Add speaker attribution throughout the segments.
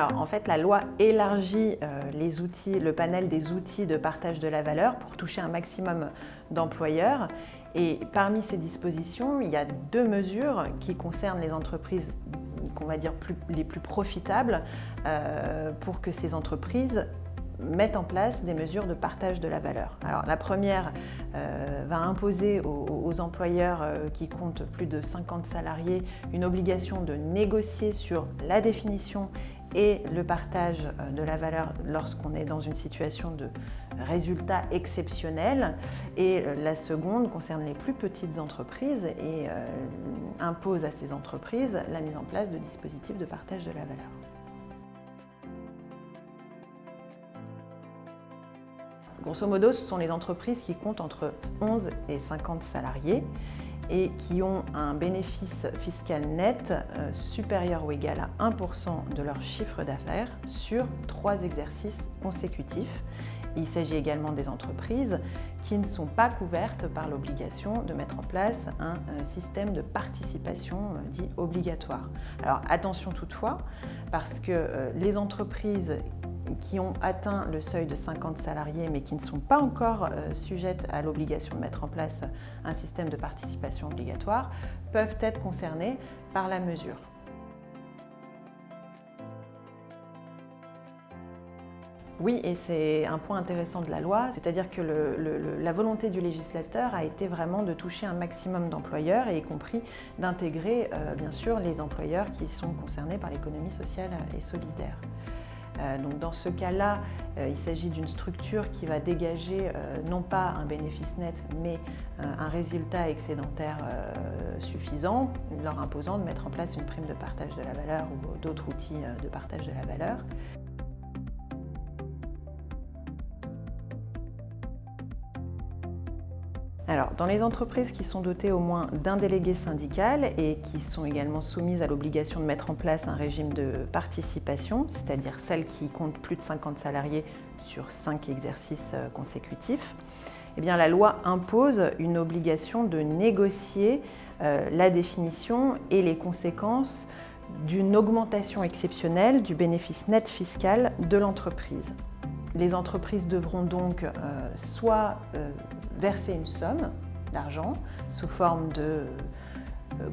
Speaker 1: Alors, en fait, la loi élargit le panel des outils de partage de la valeur pour toucher un maximum d'employeurs. Et parmi ces dispositions, il y a 2 mesures qui concernent les entreprises qu'on va dire les plus profitables pour que ces entreprises mettent en place des mesures de partage de la valeur. Alors, la première va imposer aux employeurs qui comptent plus de 50 salariés une obligation de négocier sur la définition et le partage de la valeur lorsqu'on est dans une situation de résultat exceptionnel. Et la seconde concerne les plus petites entreprises et impose à ces entreprises la mise en place de dispositifs de partage de la valeur. Grosso modo, ce sont les entreprises qui comptent entre 11 et 50 salariés et qui ont un bénéfice fiscal net supérieur ou égal à 1% de leur chiffre d'affaires sur 3 exercices consécutifs. Il s'agit également des entreprises qui ne sont pas couvertes par l'obligation de mettre en place un système de participation dit obligatoire. Alors attention toutefois, parce que les entreprises qui ont atteint le seuil de 50 salariés mais qui ne sont pas encore sujettes à l'obligation de mettre en place un système de participation obligatoire peuvent être concernées par la mesure. Oui, et c'est un point intéressant de la loi, c'est-à-dire que la volonté du législateur a été vraiment de toucher un maximum d'employeurs et y compris d'intégrer bien sûr les employeurs qui sont concernés par l'économie sociale et solidaire. Donc dans ce cas-là, il s'agit d'une structure qui va dégager non pas un bénéfice net, mais un résultat excédentaire suffisant, leur imposant de mettre en place une prime de partage de la valeur ou d'autres outils de partage de la valeur. Alors, dans les entreprises qui sont dotées au moins d'un délégué syndical et qui sont également soumises à l'obligation de mettre en place un régime de participation, c'est-à-dire celles qui comptent plus de 50 salariés sur 5 exercices consécutifs, eh bien, la loi impose une obligation de négocier la définition et les conséquences d'une augmentation exceptionnelle du bénéfice net fiscal de l'entreprise. Les entreprises devront donc soit verser une somme d'argent sous forme de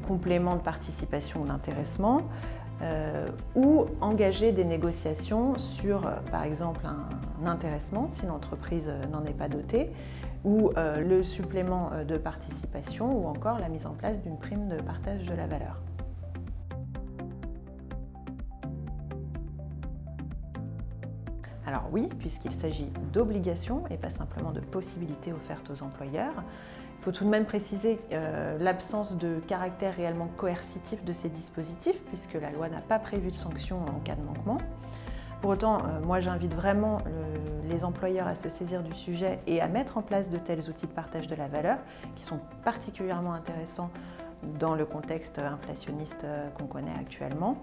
Speaker 1: complément de participation ou d'intéressement ou engager des négociations sur, par exemple, un intéressement si l'entreprise n'en est pas dotée ou le supplément de participation ou encore la mise en place d'une prime de partage de la valeur. Alors oui, puisqu'il s'agit d'obligations et pas simplement de possibilités offertes aux employeurs. Il faut tout de même préciser l'absence de caractère réellement coercitif de ces dispositifs, puisque la loi n'a pas prévu de sanctions en cas de manquement. Pour autant, moi j'invite vraiment les employeurs à se saisir du sujet et à mettre en place de tels outils de partage de la valeur, qui sont particulièrement intéressants dans le contexte inflationniste qu'on connaît actuellement.